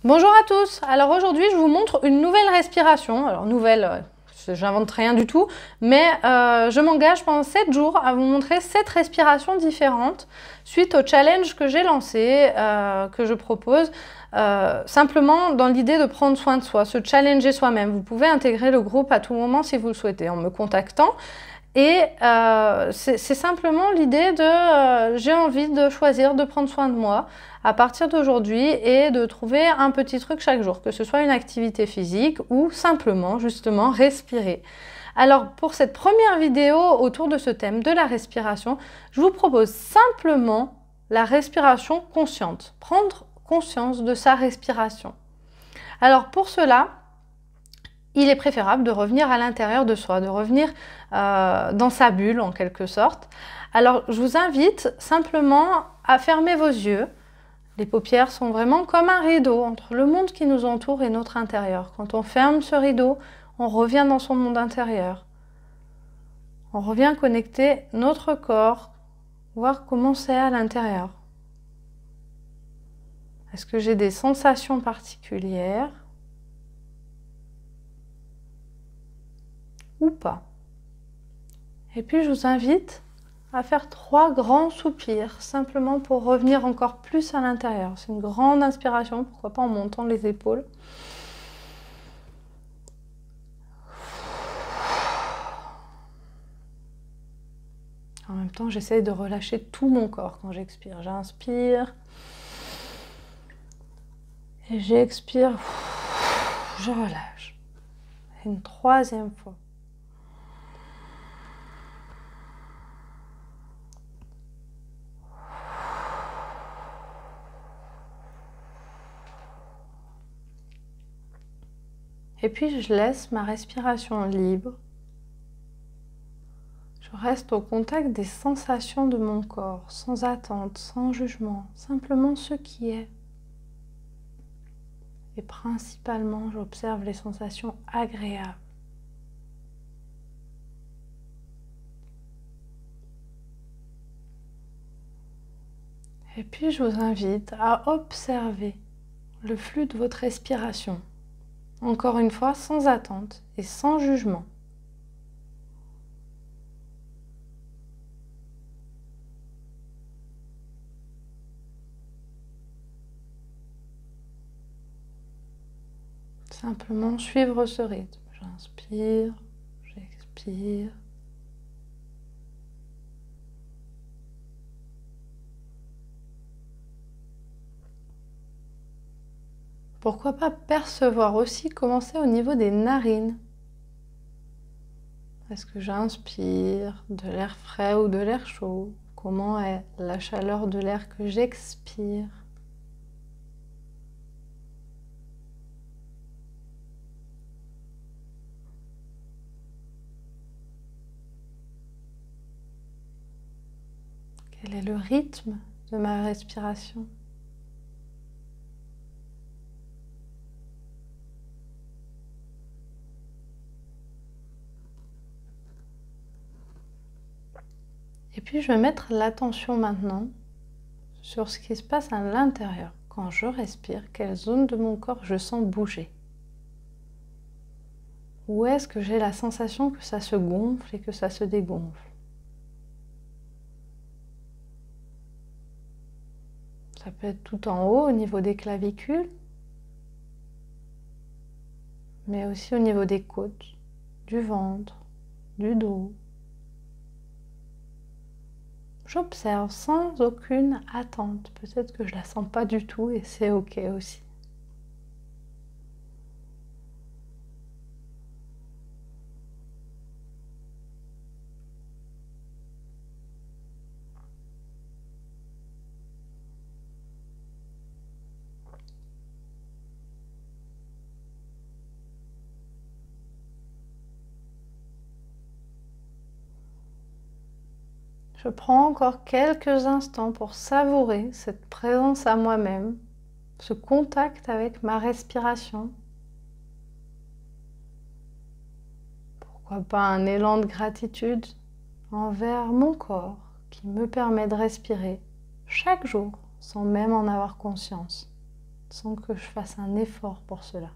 Bonjour à tous. Alors aujourd'hui, je vous montre une nouvelle respiration. Alors nouvelle, j'invente rien du tout, mais je m'engage pendant 7 jours à vous montrer 7 respirations différentes suite au challenge que j'ai lancé, que je propose, simplement dans l'idée de prendre soin de soi, se challenger soi-même. Vous pouvez intégrer le groupe à tout moment si vous le souhaitez en me contactant. Et c'est simplement l'idée de j'ai envie de choisir de prendre soin de moi à partir d'aujourd'hui et de trouver un petit truc chaque jour, que ce soit une activité physique ou simplement justement respirer. Alors pour cette première vidéo autour de ce thème de la respiration, je vous propose simplement la respiration consciente, prendre conscience de sa respiration. Alors pour cela, il est préférable de revenir à l'intérieur de soi, de revenir dans sa bulle en quelque sorte. Alors je vous invite simplement à fermer vos yeux. Les paupières sont vraiment comme un rideau entre le monde qui nous entoure et notre intérieur. Quand on ferme ce rideau, on revient dans son monde intérieur. On revient connecter notre corps, voir comment c'est à l'intérieur. Est-ce que j'ai des sensations particulières ou pas? Et puis je vous invite à faire 3 grands soupirs, simplement pour revenir encore plus à l'intérieur. C'est une grande inspiration, pourquoi pas en montant les épaules. En même temps, j'essaye de relâcher tout mon corps quand j'expire. J'inspire et j'expire, je relâche. Et une 3e fois. Et puis je laisse ma respiration libre. Je reste au contact des sensations de mon corps, sans attente, sans jugement, simplement ce qui est. Et principalement, j'observe les sensations agréables. Et puis je vous invite à observer le flux de votre respiration. Encore une fois, sans attente et sans jugement. Simplement suivre ce rythme. J'inspire, j'expire. Pourquoi pas percevoir aussi comment c'est au niveau des narines? Est-ce que j'inspire de l'air frais ou de l'air chaud? Comment est la chaleur de l'air que j'expire? Quel est le rythme de ma respiration? Et puis je vais mettre l'attention maintenant sur ce qui se passe à l'intérieur. Quand je respire, quelle zone de mon corps je sens bouger? Où est-ce que j'ai la sensation que ça se gonfle et que ça se dégonfle? Ça peut être tout en haut, au niveau des clavicules, mais aussi au niveau des côtes, du ventre, du dos. J'observe sans aucune attente. Peut-être que je la sens pas du tout et c'est ok aussi. Je prends encore quelques instants pour savourer cette présence à moi-même, ce contact avec ma respiration. Pourquoi pas un élan de gratitude envers mon corps qui me permet de respirer chaque jour sans même en avoir conscience. sans que je fasse un effort pour cela.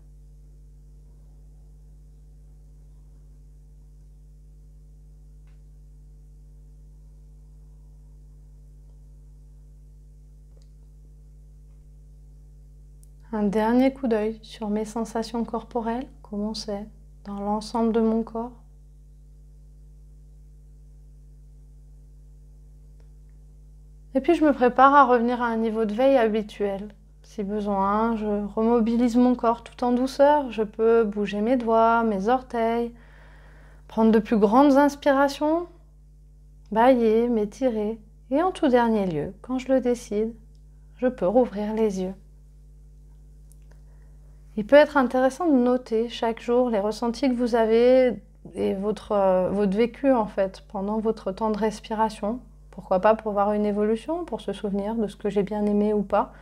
Un dernier coup d'œil sur mes sensations corporelles, comment c'est dans l'ensemble de mon corps. Et puis je me prépare à revenir à un niveau de veille habituel. Si besoin, je remobilise mon corps tout en douceur. Je peux bouger mes doigts, mes orteils, prendre de plus grandes inspirations, bâiller, m'étirer. Et en tout dernier lieu, quand je le décide, je peux rouvrir les yeux. Il peut être intéressant de noter chaque jour les ressentis que vous avez et votre vécu en fait pendant votre temps de respiration. Pourquoi pas pour voir une évolution, pour se souvenir de ce que j'ai bien aimé ou pas.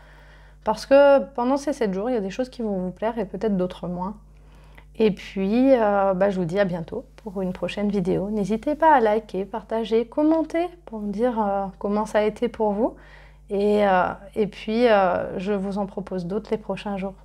Parce que pendant ces 7 jours, il y a des choses qui vont vous plaire et peut-être d'autres moins. Et puis, je vous dis à bientôt pour une prochaine vidéo. N'hésitez pas à liker, partager, commenter pour me dire comment ça a été pour vous. Et puis, je vous en propose d'autres les prochains jours.